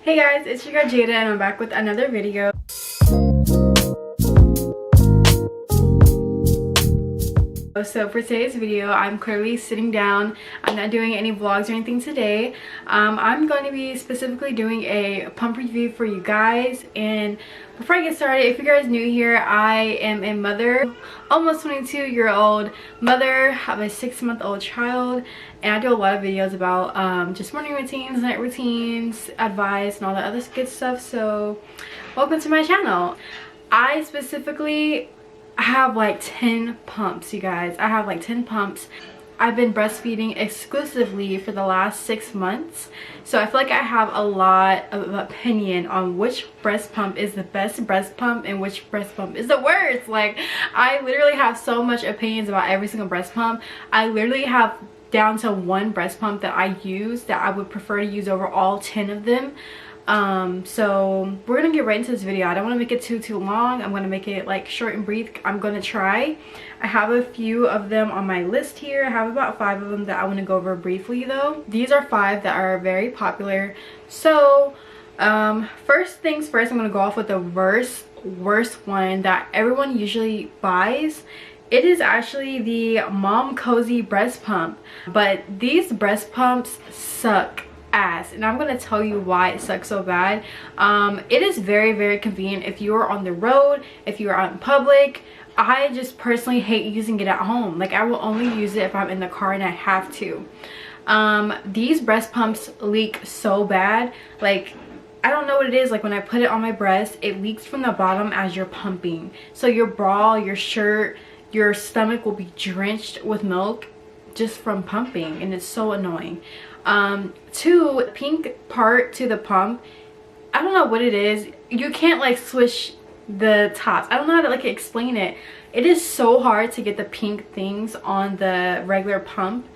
Hey guys, it's your girl Jada and I'm back with another video. So for today's video, I'm clearly sitting down. I'm not doing any vlogs or anything today. I'm going to be specifically doing a pump review for you guys. And before I get started, if you guys are new here, I am a mother, almost 22-year-old mother, have a 6-month-old child, and I do a lot of videos about just morning routines, night routines, advice, and all that other good stuff. So welcome to my channel. I specifically have like 10 pumps, you guys. I have like 10 pumps. I've been breastfeeding exclusively for the last 6 months, so I feel like I have a lot of opinion on which breast pump is the best breast pump and which breast pump is the worst. Like, I literally have so much opinions about every single breast pump. I literally have down to one breast pump that I use that I would prefer to use over all 10 of them. So we're gonna get right into this video. I don't want to make it too long. I'm gonna make it like short and brief. I'm gonna try. I have a few of them on my list here. I have about 5 of them that I want to go over briefly though. These are 5 that are very popular. So first things first, I'm gonna go off with the worst one that everyone usually buys. It is actually the Momcozy breast pump, but these breast pumps suck ass, and I'm gonna tell you why it sucks so bad. It is very convenient if you are on the road, if you are out in public. I just personally hate using it at home. Like, I will only use it if I'm in the car and I have to. These breast pumps leak so bad. Like, I don't know what it is. Like, when I put it on my breast, it leaks from the bottom as you're pumping, so your bra, your shirt, your stomach will be drenched with milk just from pumping, and it's so annoying. Two, pink part to the pump, I don't know what it is. You can't like swish the tops. I don't know how to like explain it. It is so hard to get the pink things on the regular pump.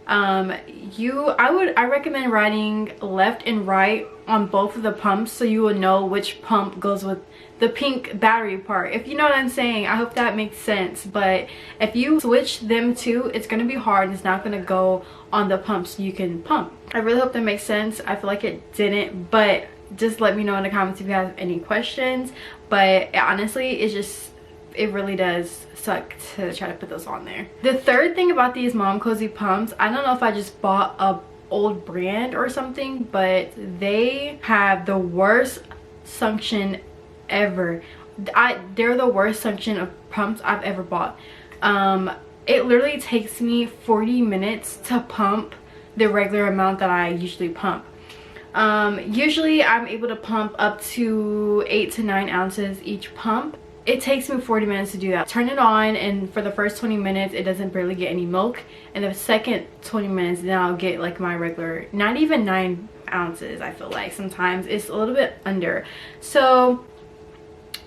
I recommend riding left and right on both of the pumps so you will know which pump goes with the pink battery part, if you know what I'm saying. I hope that makes sense. But if you switch them two, it's gonna be hard and it's not gonna go on the pumps you can pump. I really hope that makes sense. I feel like it didn't, but just let me know in the comments if you have any questions. But honestly, it really does suck to try to put those on there. The third thing about these Momcozy pumps, I don't know if I just bought a old brand or something, but they have the worst suction ever. They're the worst suction of pumps I've ever bought. It literally takes me 40 minutes to pump the regular amount that I usually pump. Usually I'm able to pump up to 8 to 9 ounces each pump. It takes me 40 minutes to do that. Turn it on, and for the first 20 minutes it doesn't barely get any milk, and the second 20 minutes then I'll get like my regular, not even 9 ounces. I feel like sometimes it's a little bit under. So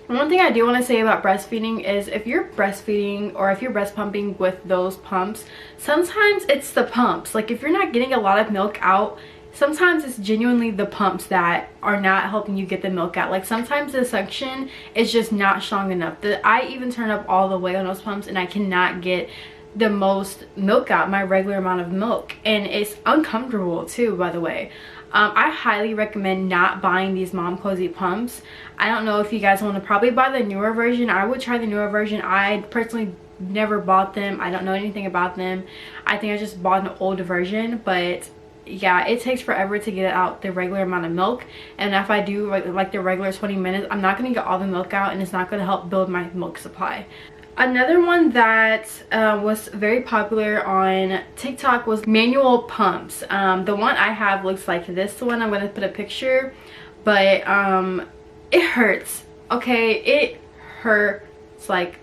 one thing I do want to say about breastfeeding is if you're breastfeeding or if you're breast pumping with those pumps, sometimes it's the pumps. Like, if you're not getting a lot of milk out, sometimes it's genuinely the pumps that are not helping you get the milk out. Like, sometimes the suction is just not strong enough. I even turn up all the way on those pumps and I cannot get the most milk out, my regular amount of milk, and it's uncomfortable too, by the way. I highly recommend not buying these Momcozy pumps. I don't know if you guys want to probably buy the newer version. I would try the newer version. I personally never bought them. I don't know anything about them. I think I just bought an old version, but yeah, it takes forever to get out the regular amount of milk, and if I do like the regular 20 minutes, I'm not going to get all the milk out, and it's not going to help build my milk supply. Another one that was very popular on TikTok was manual pumps. The one I have looks like this one. I'm going to put a picture, but it hurts. Okay, it hurts like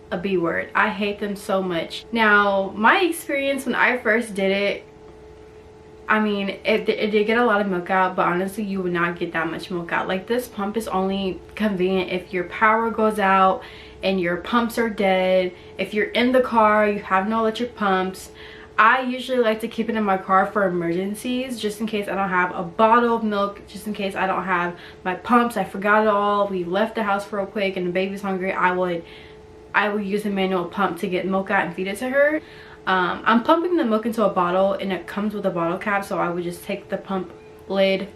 a B word. I hate them so much. Now, my experience when I first did it, I mean, it did get a lot of milk out, but honestly you would not get that much milk out. Like, this pump is only convenient if your power goes out and your pumps are dead. If you're in the car, you have no electric pumps. I usually like to keep it in my car for emergencies, just in case I don't have a bottle of milk, just in case I don't have my pumps, I forgot it all, we left the house real quick and the baby's hungry. I would use a manual pump to get milk out and feed it to her. I'm pumping the milk into a bottle and it comes with a bottle cap, so I would just take the pump lid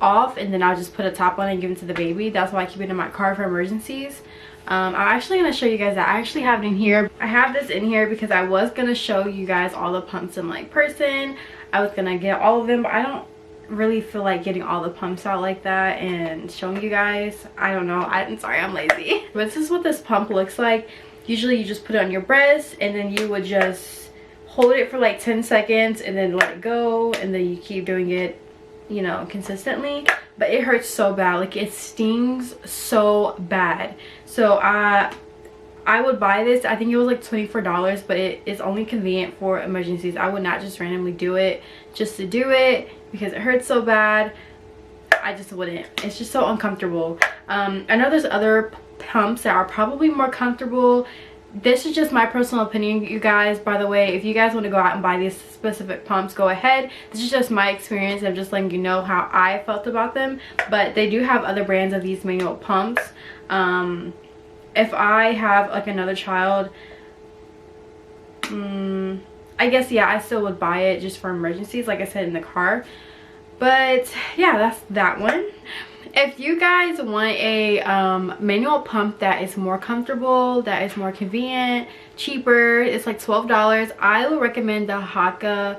off, and then I'll just put a top on it and give it to the baby. That's why I keep it in my car for emergencies. I'm actually going to show you guys that I actually have it in here. I have this in here because I was going to show you guys all the pumps in like person. I was going to get all of them, but I don't really feel like getting all the pumps out like that and showing you guys. I don't know. I'm sorry, I'm lazy. But this is what this pump looks like. Usually you just put it on your breast, and then you would just hold it for like 10 seconds and then let it go, and then you keep doing it, you know, consistently. But it hurts so bad, like it stings so bad. So I would buy this. I think it was like $24, but it is only convenient for emergencies. I would not just randomly do it just to do it because it hurts so bad. I just wouldn't. It's just so uncomfortable. I know there's other pumps that are probably more comfortable. This is just my personal opinion, you guys. By the way, if you guys want to go out and buy these specific pumps, go ahead. This is just my experience. I'm just letting you know how I felt about them. But they do have other brands of these manual pumps. If I have like another child, I guess, yeah, I still would buy it just for emergencies, like I said, in the car. But yeah, that's that one. If you guys want a manual pump that is more comfortable, that is more convenient, cheaper, it's like $12, I would recommend the Haka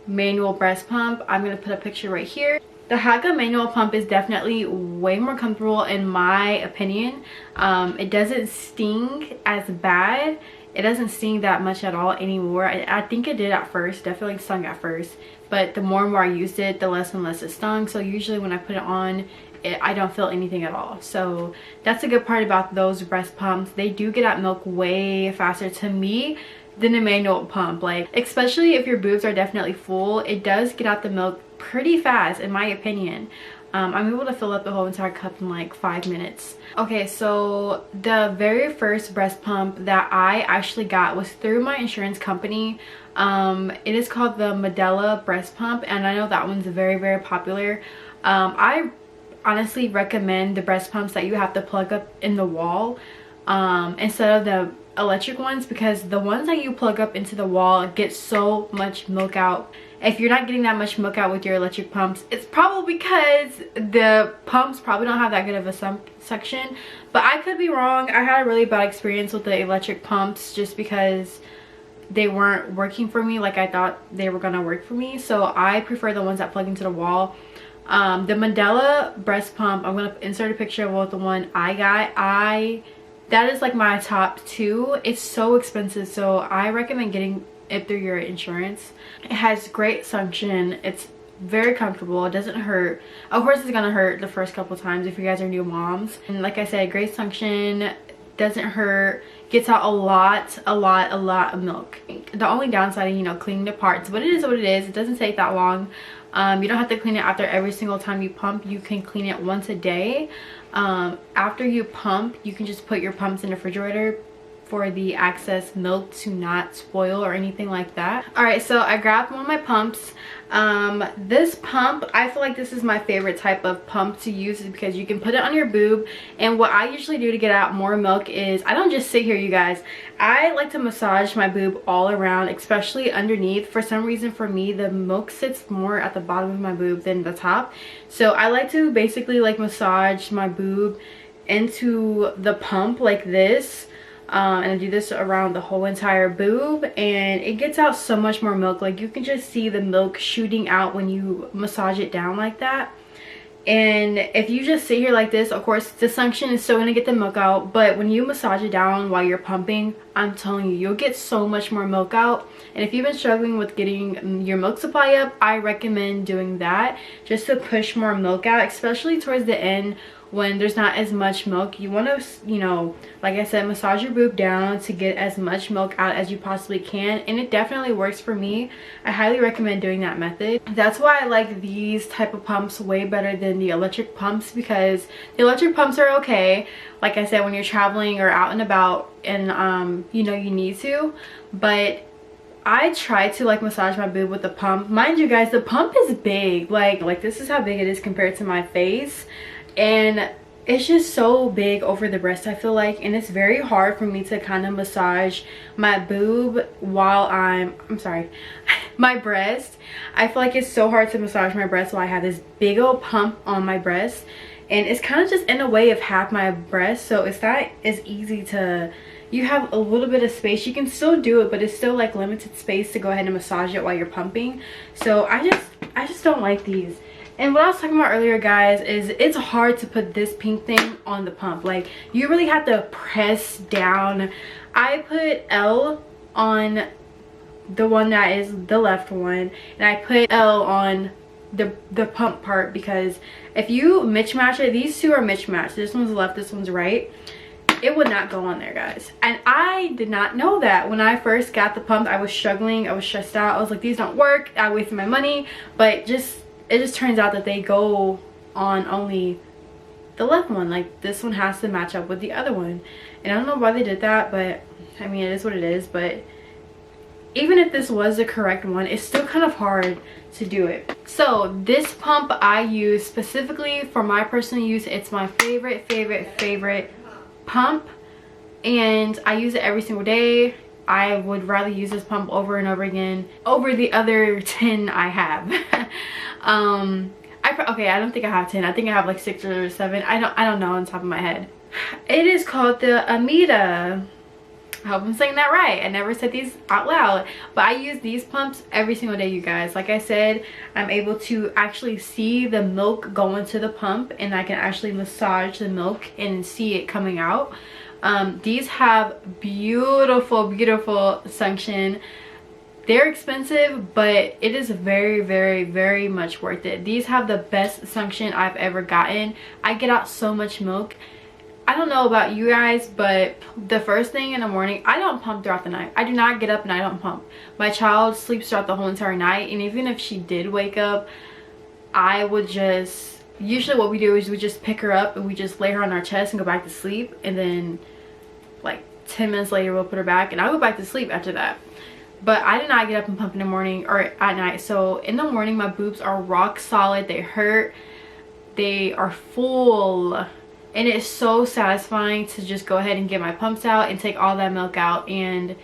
manual breast pump. I'm going to put a picture right here. The Haka manual pump is definitely way more comfortable in my opinion. It doesn't sting as bad. It doesn't sting that much at all anymore. I think it did at first, definitely stung at first. But the more and more I used it, the less and less it stung. So usually when I put it on, I don't feel anything at all. So that's a good part about those breast pumps. They do get out milk way faster to me than a manual pump. Like, especially if your boobs are definitely full, it does get out the milk pretty fast in my opinion. I'm able to fill up the whole entire cup in like 5 minutes. Okay, so the very first breast pump that I actually got was through my insurance company. It is called the Medela breast pump, and I know that one's very, very popular. I honestly recommend the breast pumps that you have to plug up in the wall instead of the electric ones, because the ones that you plug up into the wall get so much milk out. If you're not getting that much milk out with your electric pumps, it's probably because the pumps probably don't have that good of a suction. But I could be wrong. I had a really bad experience with the electric pumps just because they weren't working for me like I thought they were gonna work for me. So I prefer the ones that plug into the wall. The Medela breast pump, I'm gonna insert a picture of what the one I got. That is like my top two. It's so expensive, so I recommend getting it through your insurance. It has great suction. It's very comfortable. It doesn't hurt. Of course it's gonna hurt the first couple times if you guys are new moms. And like I said, great suction, doesn't hurt, gets out a lot of milk. The only downside is, you know, cleaning the parts, but it is what it is. It doesn't take that long. You don't have to clean it after every single time you pump. You can clean it once a day. After you pump, you can just put your pumps in the refrigerator for the excess milk to not spoil or anything like that. Alright, so I grabbed one of my pumps. This pump, I feel like this is my favorite type of pump to use because you can put it on your boob, and what I usually do to get out more milk is I don't just sit here, you guys. I like to massage my boob all around, especially underneath. For some reason, for me, the milk sits more at the bottom of my boob than the top. So I like to basically like massage my boob into the pump like this. And I do this around the whole entire boob, and it gets out so much more milk. Like, you can just see the milk shooting out when you massage it down like that. And if you just sit here like this, of course the suction is still going to get the milk out, but when you massage it down while you're pumping, I'm telling you, you'll get so much more milk out. And if you've been struggling with getting your milk supply up, I recommend doing that just to push more milk out, especially towards the end when there's not as much milk. You want to, you know, like I said, massage your boob down to get as much milk out as you possibly can, and it definitely works for me. I highly recommend doing that method. That's why I like these type of pumps way better than the electric pumps, because the electric pumps are okay, like I said, when you're traveling or out and about and you know you need to, but I try to like massage my boob with the pump. Mind you guys, the pump is big. Like this is how big it is compared to my face. And it's just so big over the breast, I feel like, and it's very hard for me to kind of massage my boob while I'm sorry, my breast. I feel like it's so hard to massage my breast while I have this big old pump on my breast, and it's kind of just in the way of half my breast, so it's not as easy to, you have a little bit of space, you can still do it, but it's still like limited space to go ahead and massage it while you're pumping. So I just don't like these. And what I was talking about earlier, guys, is it's hard to put this pink thing on the pump. Like, you really have to press down. I put L on the one that is the left one, and I put L on the pump part, because if you mismatch it, these two are mismatched, this one's left, this one's right, it would not go on there, guys. And I did not know that. When I first got the pump, I was struggling, I was stressed out, I was like, these don't work, I wasted my money. But it just turns out that they go on only the left one. Like, this one has to match up with the other one, and I don't know why they did that, but I mean, it is what it is. But even if this was the correct one, it's still kind of hard to do it. So this pump I use specifically for my personal use. It's my favorite pump, and I use it every single day. I would rather use this pump over and over again over the other 10 I have. Okay, I don't think I have 10. I think I have like 6 or 7. I don't know on top of my head. It is called the Amida. I hope I'm saying that right. I never said these out loud, but I use these pumps every single day, you guys. Like I said, I'm able to actually see the milk go into the pump, and I can actually massage the milk and see it coming out. These have beautiful suction. They're expensive, but it is very much worth it. These have the best suction I've ever gotten. I get out so much milk. I don't know about you guys, but the first thing in the morning, I don't pump throughout the night. I do not get up and I don't pump. My child sleeps throughout the whole entire night, and even if she did wake up, I would just, usually what we do is we just pick her up and we just lay her on our chest and go back to sleep, and then like 10 minutes later we'll put her back and I'll go back to sleep after that. But I did not get up and pump in the morning or at night. So in the morning, my boobs are rock solid. They hurt, they are full, and it's so satisfying to just go ahead and get my pumps out and take all that milk out, and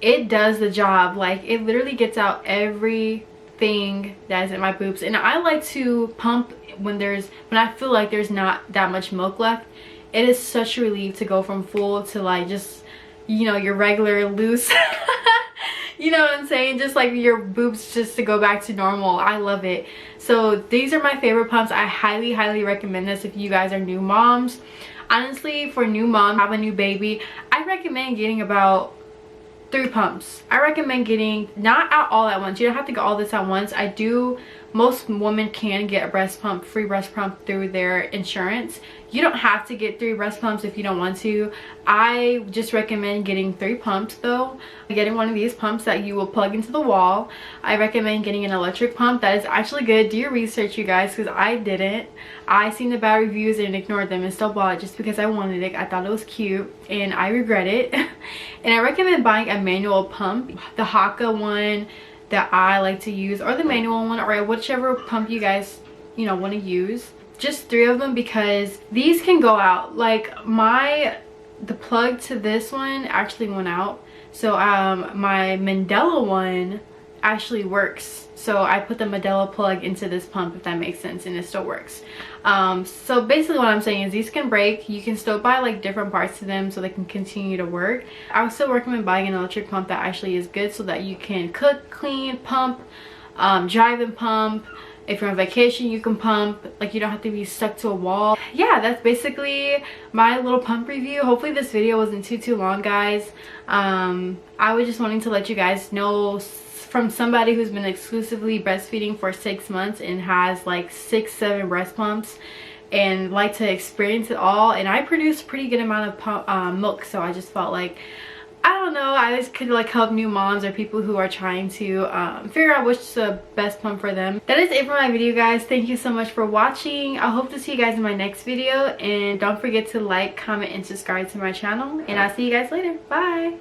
it does the job. Like, it literally gets out everything that is in my boobs. And I like to pump when I feel like there's not that much milk left. It is such a relief to go from full to like just, you know, your regular loose you know what I'm saying, just like your boobs just to go back to normal. I love it. So these are my favorite pumps. I highly recommend this if you guys are new moms. Honestly, for new moms, have a new baby, I recommend getting about 3 pumps. I recommend getting, not out all at once, you don't have to get all this at once. Most women can get a breast pump, free breast pump through their insurance. You don't have to get 3 breast pumps if you don't want to. I just recommend getting 3 pumps though. Getting one of these pumps that you will plug into the wall. I recommend getting an electric pump. That is actually good. Do your research, you guys, because I didn't. I seen the bad reviews and ignored them and still bought it just because I wanted it. I thought it was cute and I regret it. And I recommend buying a manual pump, the Haka one that I like to use, or the manual one, or whichever pump you guys, you know, want to use. Just 3 of them, because these can go out. Like the plug to this one actually went out, so my Medela one actually works. So I put the Medela plug into this pump, if that makes sense, and it still works. So basically what I'm saying is these can break. You can still buy like different parts to them so they can continue to work. I would still recommend buying an electric pump that actually is good, so that you can cook, clean, pump, drive and pump. If you're on vacation, you can pump. Like, you don't have to be stuck to a wall. Yeah, that's basically my little pump review. Hopefully this video wasn't too long, guys. I was just wanting to let you guys know from somebody who's been exclusively breastfeeding for 6 months and has like 6-7 breast pumps and like to experience it all. And I produce a pretty good amount of milk, so I just felt like, I don't know, I just could like help new moms or people who are trying to figure out which is the best pump for them. That is it for my video, guys. Thank you so much for watching. I hope to see you guys in my next video, and don't forget to like, comment, and subscribe to my channel, and I'll see you guys later. Bye.